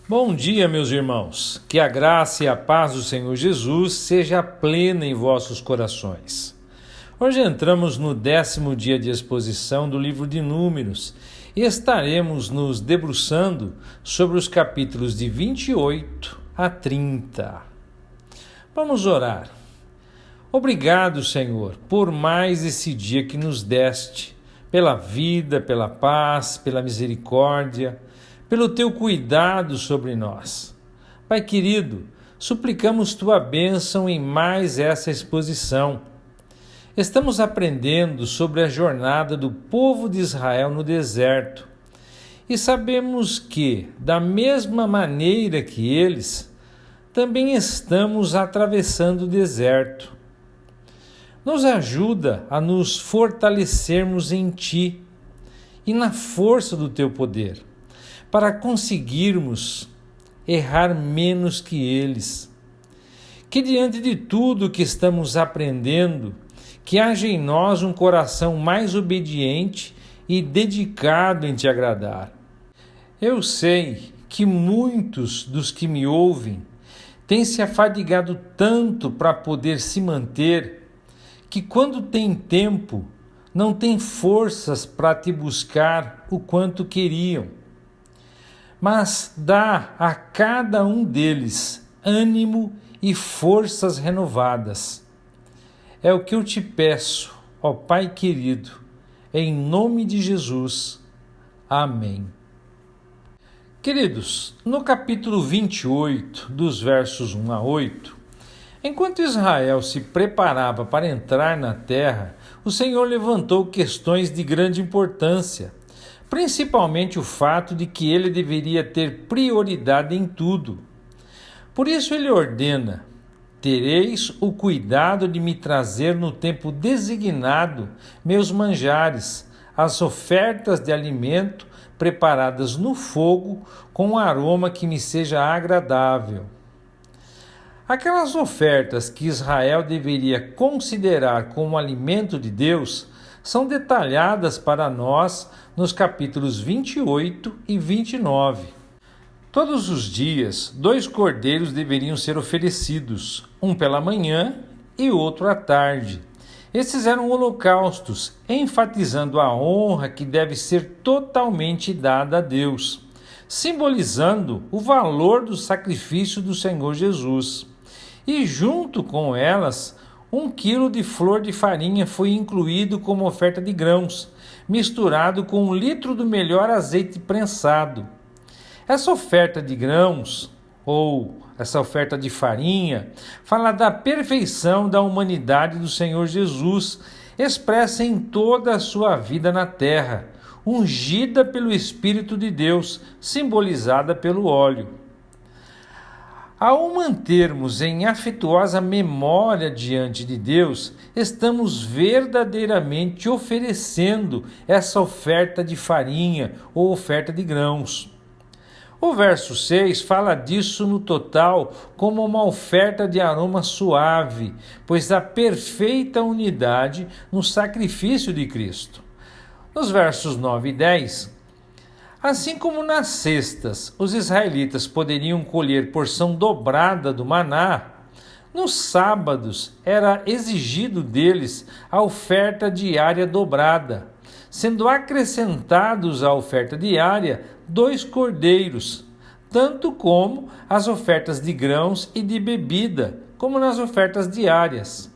Bom dia, meus irmãos. Que a graça e a paz do Senhor Jesus seja plena em vossos corações. Hoje entramos no 10º dia de exposição do livro de Números e estaremos nos debruçando sobre os capítulos de 28 a 30. Vamos orar. Obrigado, Senhor, por mais esse dia que nos deste, pela vida, pela paz, pela misericórdia, pelo teu cuidado sobre nós. Pai querido, suplicamos tua bênção em mais essa exposição. Estamos aprendendo sobre a jornada do povo de Israel no deserto e sabemos que, da mesma maneira que eles, também estamos atravessando o deserto. Nos ajuda a nos fortalecermos em ti e na força do teu poder, para conseguirmos errar menos que eles. Que diante de tudo que estamos aprendendo, que haja em nós um coração mais obediente e dedicado em te agradar. Eu sei que muitos dos que me ouvem têm se afadigado tanto para poder se manter, que quando tem tempo, não tem forças para te buscar o quanto queriam. Mas dá a cada um deles ânimo e forças renovadas. É o que eu te peço, ó Pai querido, em nome de Jesus. Amém. Queridos, no capítulo 28, dos versos 1 a 8, enquanto Israel se preparava para entrar na terra, o Senhor levantou questões de grande importância, principalmente o fato de que ele deveria ter prioridade em tudo. Por isso ele ordena: tereis o cuidado de me trazer no tempo designado meus manjares, as ofertas de alimento preparadas no fogo com um aroma que me seja agradável. Aquelas ofertas que Israel deveria considerar como alimento de Deus são detalhadas para nós nos capítulos 28 e 29. Todos os dias, 2 cordeiros deveriam ser oferecidos, um pela manhã e outro à tarde. Esses eram holocaustos, enfatizando a honra que deve ser totalmente dada a Deus, simbolizando o valor do sacrifício do Senhor Jesus. E junto com elas, 1 quilo de flor de farinha foi incluído como oferta de grãos, misturado com 1 litro do melhor azeite prensado. Essa oferta de grãos, ou essa oferta de farinha, fala da perfeição da humanidade do Senhor Jesus, expressa em toda a sua vida na terra, ungida pelo Espírito de Deus, simbolizada pelo óleo. Ao mantermos em afetuosa memória diante de Deus, estamos verdadeiramente oferecendo essa oferta de farinha ou oferta de grãos. O verso 6 fala disso no total como uma oferta de aroma suave, pois há perfeita unidade no sacrifício de Cristo. Nos versos 9 e 10, assim como nas cestas os israelitas poderiam colher porção dobrada do maná, nos sábados era exigido deles a oferta diária dobrada, sendo acrescentados à oferta diária 2 cordeiros, tanto como as ofertas de grãos e de bebida, como nas ofertas diárias.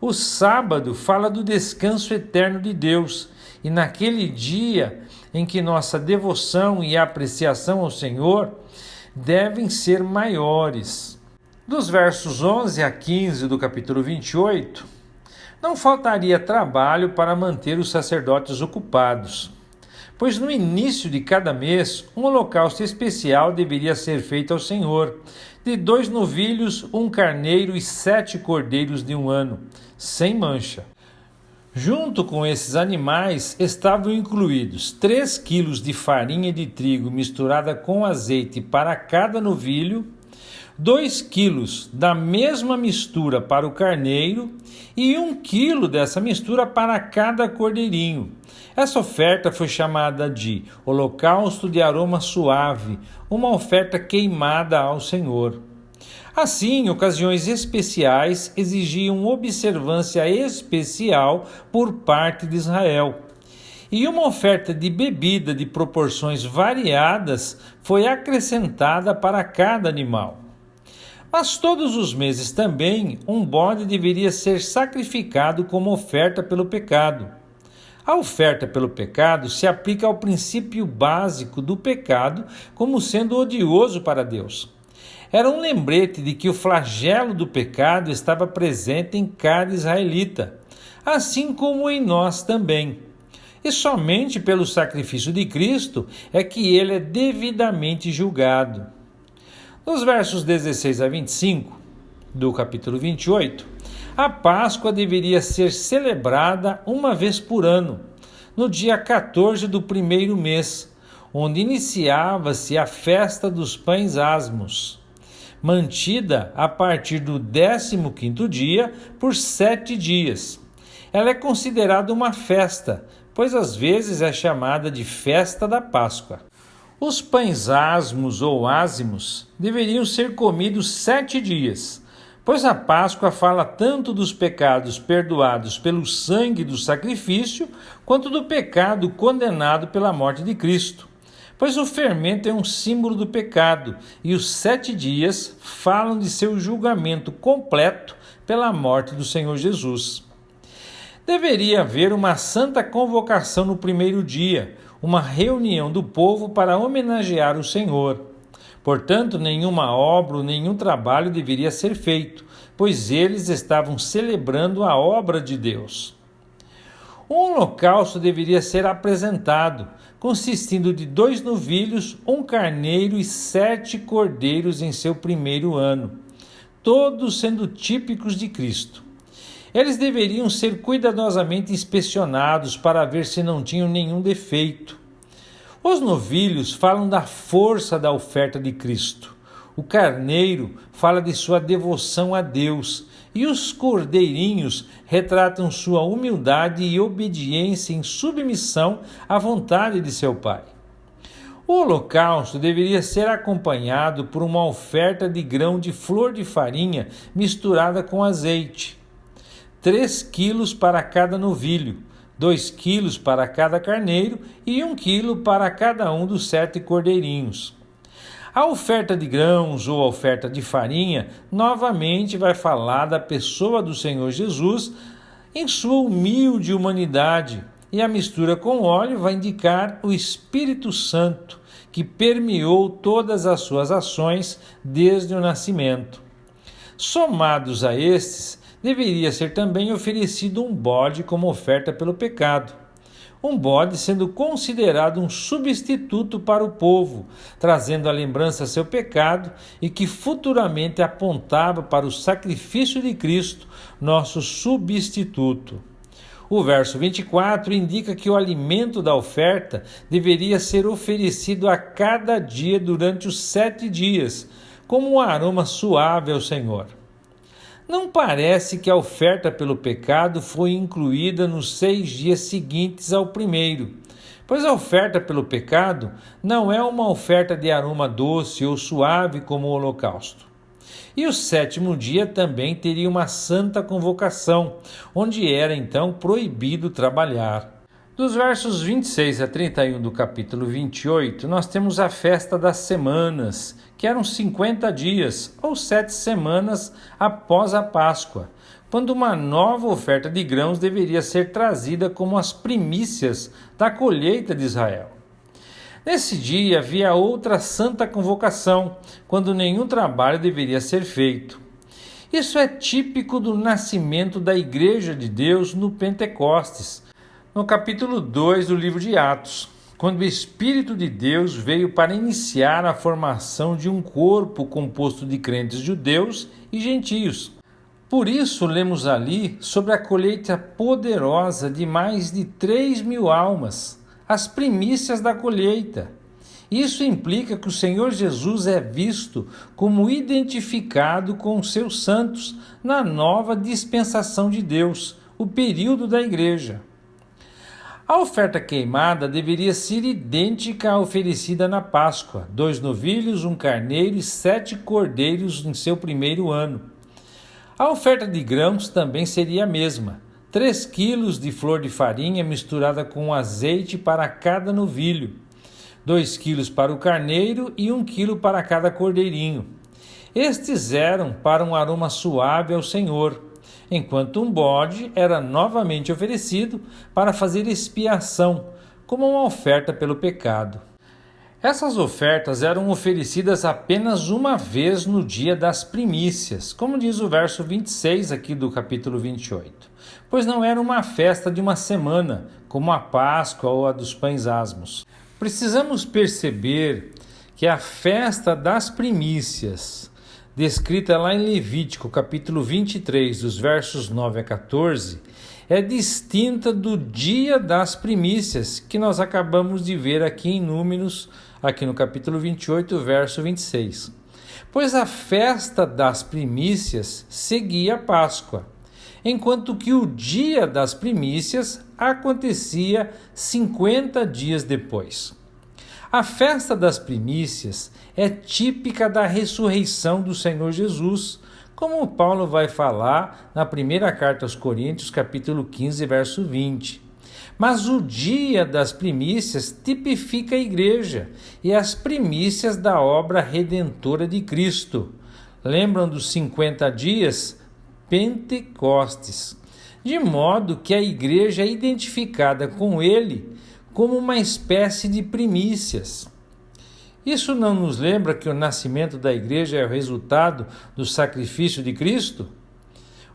O sábado fala do descanso eterno de Deus, e naquele dia em que nossa devoção e apreciação ao Senhor devem ser maiores. Dos versos 11 a 15 do capítulo 28, não faltaria trabalho para manter os sacerdotes ocupados, pois no início de cada mês um holocausto especial deveria ser feito ao Senhor, de 2 novilhos, 1 carneiro e 7 cordeiros de 1 ano, sem mancha. Junto com esses animais estavam incluídos 3 quilos de farinha de trigo misturada com azeite para cada novilho, 2 quilos da mesma mistura para o carneiro e 1 quilo dessa mistura para cada cordeirinho. Essa oferta foi chamada de holocausto de aroma suave, uma oferta queimada ao Senhor. Assim, ocasiões especiais exigiam observância especial por parte de Israel. E uma oferta de bebida de proporções variadas foi acrescentada para cada animal. Mas todos os meses também um bode deveria ser sacrificado como oferta pelo pecado. A oferta pelo pecado se aplica ao princípio básico do pecado como sendo odioso para Deus. Era um lembrete de que o flagelo do pecado estava presente em cada israelita, assim como em nós também. E somente pelo sacrifício de Cristo é que ele é devidamente julgado. Nos versos 16 a 25 do capítulo 28, a Páscoa deveria ser celebrada uma vez por ano, no dia 14 do primeiro mês, onde iniciava-se a festa dos pães asmos, mantida a partir do 15º dia por 7 dias. Ela é considerada uma festa, pois às vezes é chamada de festa da Páscoa. Os pães asmos ou ázimos deveriam ser comidos 7 dias, pois a Páscoa fala tanto dos pecados perdoados pelo sangue do sacrifício, quanto do pecado condenado pela morte de Cristo. Pois o fermento é um símbolo do pecado, e os 7 dias falam de seu julgamento completo pela morte do Senhor Jesus. Deveria haver uma santa convocação no primeiro dia, uma reunião do povo para homenagear o Senhor. Portanto, nenhuma obra ou nenhum trabalho deveria ser feito, pois eles estavam celebrando a obra de Deus. Um holocausto deveria ser apresentado, consistindo de 2 novilhos, 1 carneiro e 7 cordeiros em seu primeiro ano, todos sendo típicos de Cristo. Eles deveriam ser cuidadosamente inspecionados para ver se não tinham nenhum defeito. Os novilhos falam da força da oferta de Cristo. O carneiro fala de sua devoção a Deus. E os cordeirinhos retratam sua humildade e obediência em submissão à vontade de seu Pai. O holocausto deveria ser acompanhado por uma oferta de grão de flor de farinha misturada com azeite. 3 quilos para cada novilho, 2 quilos para cada carneiro e 1 quilo para cada um dos 7 cordeirinhos. A oferta de grãos ou a oferta de farinha novamente vai falar da pessoa do Senhor Jesus em sua humilde humanidade, e a mistura com óleo vai indicar o Espírito Santo, que permeou todas as suas ações desde o nascimento. Somados a estes, deveria ser também oferecido um bode como oferta pelo pecado. Um bode sendo considerado um substituto para o povo, trazendo a lembrança seu pecado e que futuramente apontava para o sacrifício de Cristo, nosso substituto. O verso 24 indica que o alimento da oferta deveria ser oferecido a cada dia durante os 7 dias, como um aroma suave ao Senhor. Não parece que a oferta pelo pecado foi incluída nos 6 dias seguintes ao primeiro, pois a oferta pelo pecado não é uma oferta de aroma doce ou suave como o holocausto. E o 7º dia também teria uma santa convocação, onde era então proibido trabalhar. Dos versos 26 a 31 do capítulo 28, nós temos a festa das semanas, que eram 50 dias, ou 7 semanas após a Páscoa, quando uma nova oferta de grãos deveria ser trazida como as primícias da colheita de Israel. Nesse dia havia outra santa convocação, quando nenhum trabalho deveria ser feito. Isso é típico do nascimento da Igreja de Deus no Pentecostes, no capítulo 2 do livro de Atos, quando o Espírito de Deus veio para iniciar a formação de um corpo composto de crentes judeus e gentios. Por isso, lemos ali sobre a colheita poderosa de mais de 3.000 almas, as primícias da colheita. Isso implica que o Senhor Jesus é visto como identificado com os seus santos na nova dispensação de Deus, o período da igreja. A oferta queimada deveria ser idêntica à oferecida na Páscoa: 2 novilhos, 1 carneiro e 7 cordeiros em seu primeiro ano. A oferta de grãos também seria a mesma: 3 quilos de flor de farinha misturada com azeite para cada novilho, 2 quilos para o carneiro e 1 quilo para cada cordeirinho. Estes eram para um aroma suave ao Senhor, enquanto um bode era novamente oferecido para fazer expiação, como uma oferta pelo pecado. Essas ofertas eram oferecidas apenas uma vez no dia das primícias, como diz o verso 26 aqui do capítulo 28, pois não era uma festa de uma semana, como a Páscoa ou a dos pães asmos. Precisamos perceber que a festa das primícias, descrita lá em Levítico, capítulo 23, dos versos 9 a 14, é distinta do dia das primícias, que nós acabamos de ver aqui em Números, aqui no capítulo 28, verso 26. Pois a festa das primícias seguia a Páscoa, enquanto que o dia das primícias acontecia 50 dias depois. A festa das primícias é típica da ressurreição do Senhor Jesus, como Paulo vai falar na primeira carta aos Coríntios, capítulo 15, verso 20. Mas o dia das primícias tipifica a igreja e as primícias da obra redentora de Cristo. Lembram dos 50 dias? Pentecostes. De modo que a igreja é identificada com ele como uma espécie de primícias. Isso não nos lembra que o nascimento da igreja é o resultado do sacrifício de Cristo?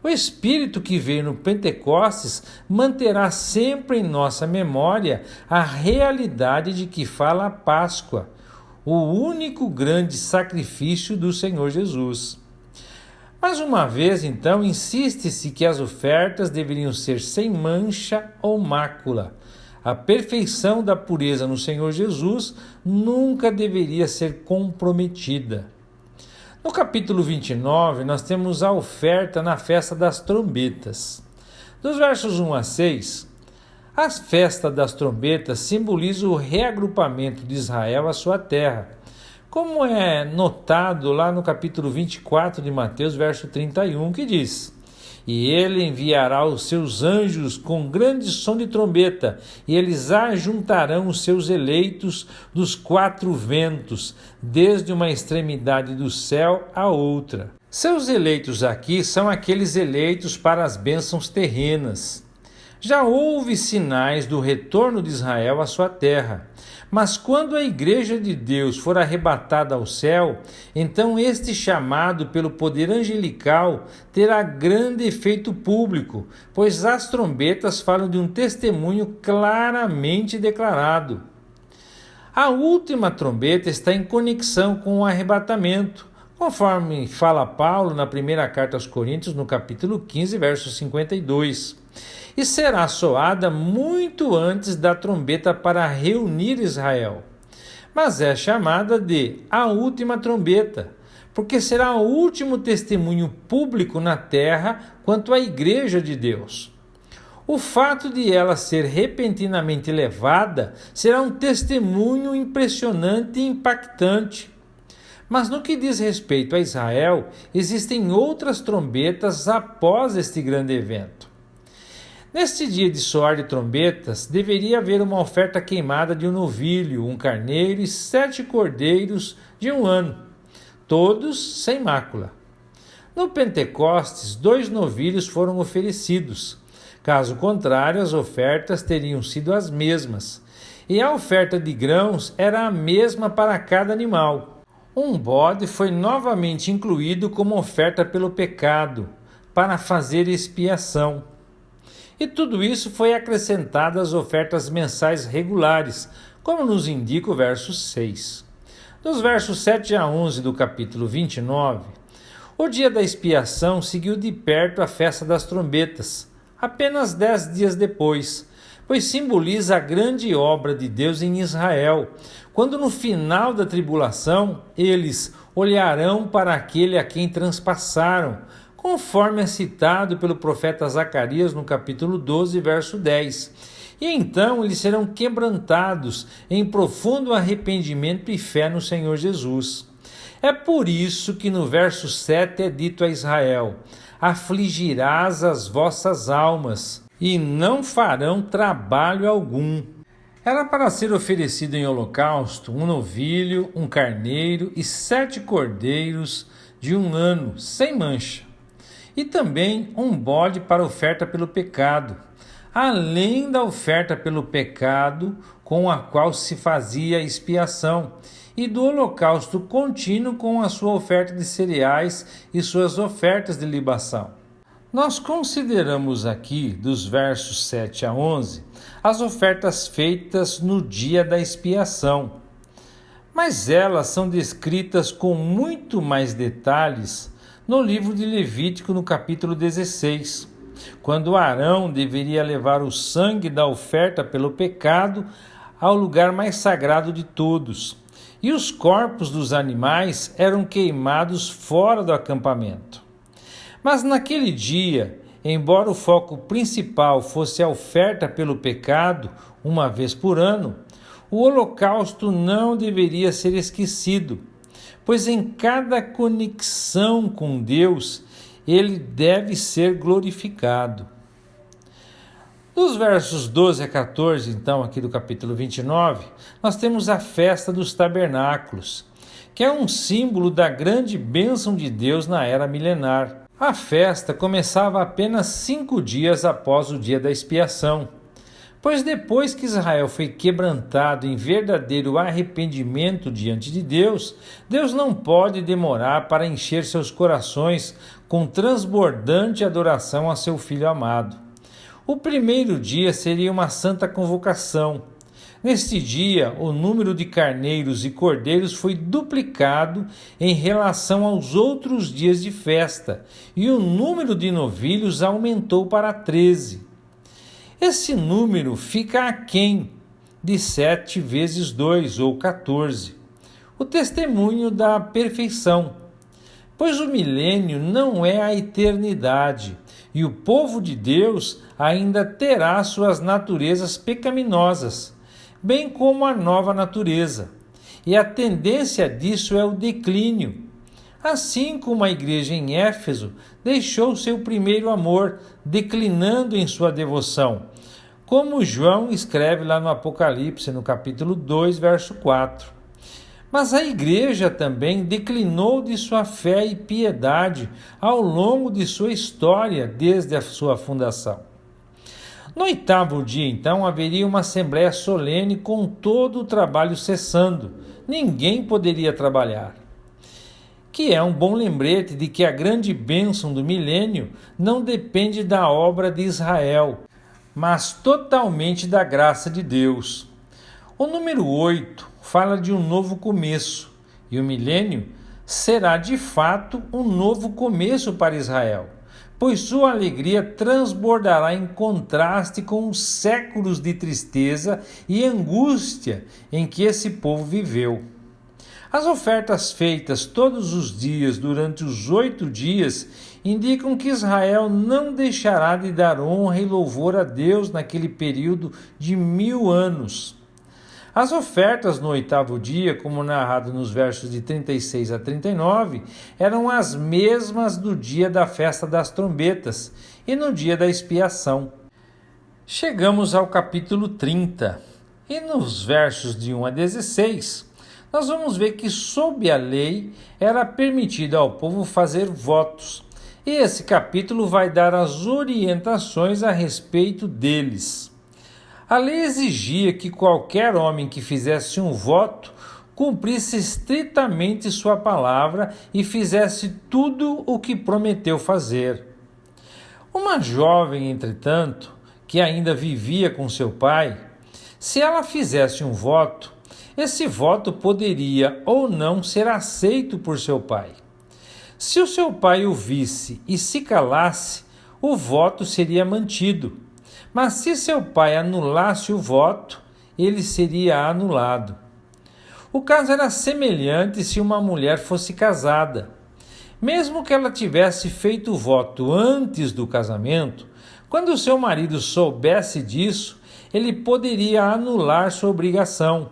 O Espírito que veio no Pentecostes manterá sempre em nossa memória a realidade de que fala a Páscoa, o único grande sacrifício do Senhor Jesus. Mais uma vez, então, insiste-se que as ofertas deveriam ser sem mancha ou mácula. A perfeição da pureza no Senhor Jesus nunca deveria ser comprometida. No capítulo 29, nós temos a oferta na festa das trombetas. Dos versos 1 a 6, a festa das trombetas simboliza o reagrupamento de Israel à sua terra, como é notado lá no capítulo 24 de Mateus, verso 31, que diz: E ele enviará os seus anjos com grande som de trombeta, e eles ajuntarão os seus eleitos dos 4 ventos, desde uma extremidade do céu à outra. Seus eleitos aqui são aqueles eleitos para as bênçãos terrenas. Já houve sinais do retorno de Israel à sua terra, mas quando a igreja de Deus for arrebatada ao céu, então este chamado pelo poder angelical terá grande efeito público, pois as trombetas falam de um testemunho claramente declarado. A última trombeta está em conexão com o arrebatamento, conforme fala Paulo na primeira carta aos Coríntios, no capítulo 15, verso 52. E será soada muito antes da trombeta para reunir Israel. Mas é chamada de a última trombeta, porque será o último testemunho público na terra quanto à igreja de Deus. O fato de ela ser repentinamente levada será um testemunho impressionante e impactante. Mas no que diz respeito a Israel, existem outras trombetas após este grande evento. Neste dia de soar de trombetas, deveria haver uma oferta queimada de um novilho, 1 carneiro e 7 cordeiros de 1 ano, todos sem mácula. No Pentecostes, 2 novilhos foram oferecidos. Caso contrário, as ofertas teriam sido as mesmas, e a oferta de grãos era a mesma para cada animal. Um bode foi novamente incluído como oferta pelo pecado, para fazer expiação. E tudo isso foi acrescentado às ofertas mensais regulares, como nos indica o verso 6. Dos versos 7 a 11 do capítulo 29, o dia da expiação seguiu de perto a festa das trombetas, apenas 10 dias depois, pois simboliza a grande obra de Deus em Israel, quando no final da tribulação eles olharão para aquele a quem transpassaram, conforme é citado pelo profeta Zacarias no capítulo 12, verso 10. E então eles serão quebrantados em profundo arrependimento e fé no Senhor Jesus. É por isso que no verso 7 é dito a Israel: afligirás as vossas almas, e não farão trabalho algum. Era para ser oferecido em holocausto um novilho, um carneiro e 7 cordeiros de 1 ano, sem mancha, e também um bode para oferta pelo pecado, além da oferta pelo pecado com a qual se fazia expiação, e do holocausto contínuo com a sua oferta de cereais e suas ofertas de libação. Nós consideramos aqui, dos versos 7 a 11, as ofertas feitas no dia da expiação, mas elas são descritas com muito mais detalhes no livro de Levítico, no capítulo 16, quando Arão deveria levar o sangue da oferta pelo pecado ao lugar mais sagrado de todos, e os corpos dos animais eram queimados fora do acampamento. Mas naquele dia, embora o foco principal fosse a oferta pelo pecado, uma vez por ano, o holocausto não deveria ser esquecido, pois em cada conexão com Deus, ele deve ser glorificado. Dos versos 12 a 14, então, aqui do capítulo 29, nós temos a festa dos tabernáculos, que é um símbolo da grande bênção de Deus na era milenar. A festa começava apenas 5 dias após o dia da expiação, pois depois que Israel foi quebrantado em verdadeiro arrependimento diante de Deus, Deus não pode demorar para encher seus corações com transbordante adoração a seu Filho amado. O primeiro dia seria uma santa convocação. Neste dia, o número de carneiros e cordeiros foi duplicado em relação aos outros dias de festa, e o número de novilhos aumentou para 13. Esse número fica aquém de 7 vezes 2, ou 14, o testemunho da perfeição, pois o milênio não é a eternidade, e o povo de Deus ainda terá suas naturezas pecaminosas, bem como a nova natureza, e a tendência disso é o declínio. Assim como a igreja em Éfeso deixou seu primeiro amor, declinando em sua devoção, como João escreve lá no Apocalipse, no capítulo 2, verso 4. Mas a igreja também declinou de sua fé e piedade ao longo de sua história, desde a sua fundação. No 8º dia, então, haveria uma assembleia solene com todo o trabalho cessando. Ninguém poderia trabalhar. Que é um bom lembrete de que a grande bênção do milênio não depende da obra de Israel, mas totalmente da graça de Deus. O número 8 fala de um novo começo, e o milênio será de fato um novo começo para Israel, pois sua alegria transbordará em contraste com os séculos de tristeza e angústia em que esse povo viveu. As ofertas feitas todos os dias durante os 8 dias indicam que Israel não deixará de dar honra e louvor a Deus naquele período de 1000 anos. As ofertas no 8º dia, como narrado nos versos de 36 a 39, eram as mesmas do dia da festa das trombetas e no dia da expiação. Chegamos ao capítulo 30, e nos versos de 1 a 16, nós vamos ver que sob a lei era permitido ao povo fazer votos, e esse capítulo vai dar as orientações a respeito deles. A lei exigia que qualquer homem que fizesse um voto cumprisse estritamente sua palavra e fizesse tudo o que prometeu fazer. Uma jovem, entretanto, que ainda vivia com seu pai, se ela fizesse um voto, esse voto poderia ou não ser aceito por seu pai. Se o seu pai o visse e se calasse, o voto seria mantido. Mas se seu pai anulasse o voto, ele seria anulado. O caso era semelhante se uma mulher fosse casada. Mesmo que ela tivesse feito o voto antes do casamento, quando o seu marido soubesse disso, ele poderia anular sua obrigação.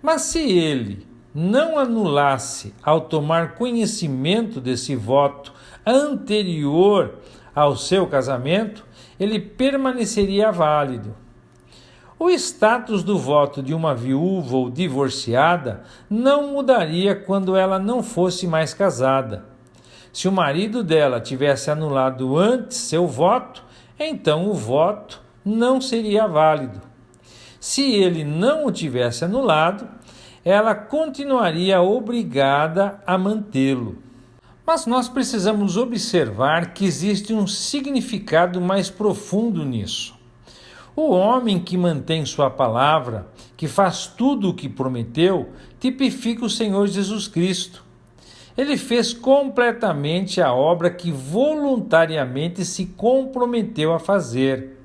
Mas se ele não anulasse ao tomar conhecimento desse voto anterior ao seu casamento, ele permaneceria válido. O status do voto de uma viúva ou divorciada não mudaria quando ela não fosse mais casada. Se o marido dela tivesse anulado antes seu voto, então o voto não seria válido. Se ele não o tivesse anulado, ela continuaria obrigada a mantê-lo. Mas nós precisamos observar que existe um significado mais profundo nisso. O homem que mantém sua palavra, que faz tudo o que prometeu, tipifica o Senhor Jesus Cristo. Ele fez completamente a obra que voluntariamente se comprometeu a fazer.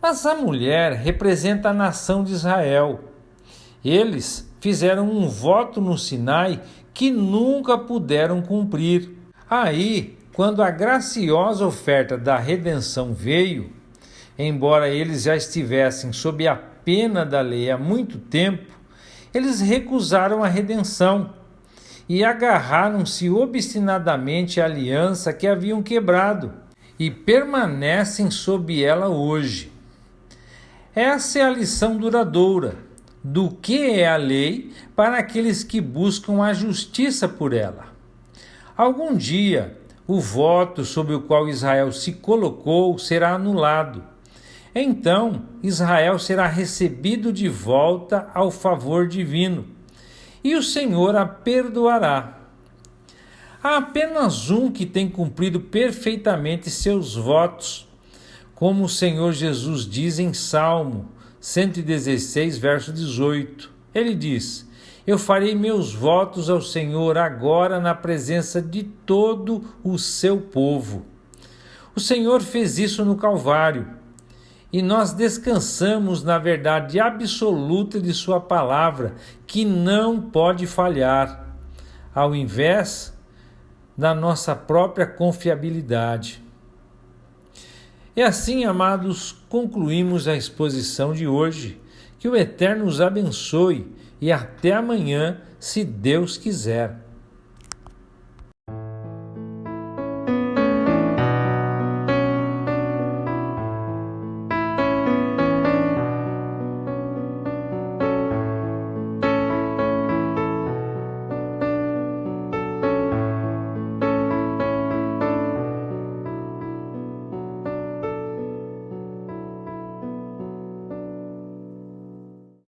Mas a mulher representa a nação de Israel. Eles fizeram um voto no Sinai que nunca puderam cumprir. Aí, quando a graciosa oferta da redenção veio, embora eles já estivessem sob a pena da lei há muito tempo, eles recusaram a redenção e agarraram-se obstinadamente à aliança que haviam quebrado e permanecem sob ela hoje. Essa é a lição duradoura do que é a lei para aqueles que buscam a justiça por ela. Algum dia, o voto sobre o qual Israel se colocou será anulado. Então, Israel será recebido de volta ao favor divino, e o Senhor a perdoará. Há apenas um que tem cumprido perfeitamente seus votos, como o Senhor Jesus diz em Salmo 116, verso 18. Ele diz: eu farei meus votos ao Senhor agora na presença de todo o seu povo. O Senhor fez isso no Calvário, e nós descansamos na verdade absoluta de sua palavra, que não pode falhar, ao invés da nossa própria confiabilidade. E assim, amados, concluímos a exposição de hoje. Que o Eterno os abençoe e até amanhã, se Deus quiser.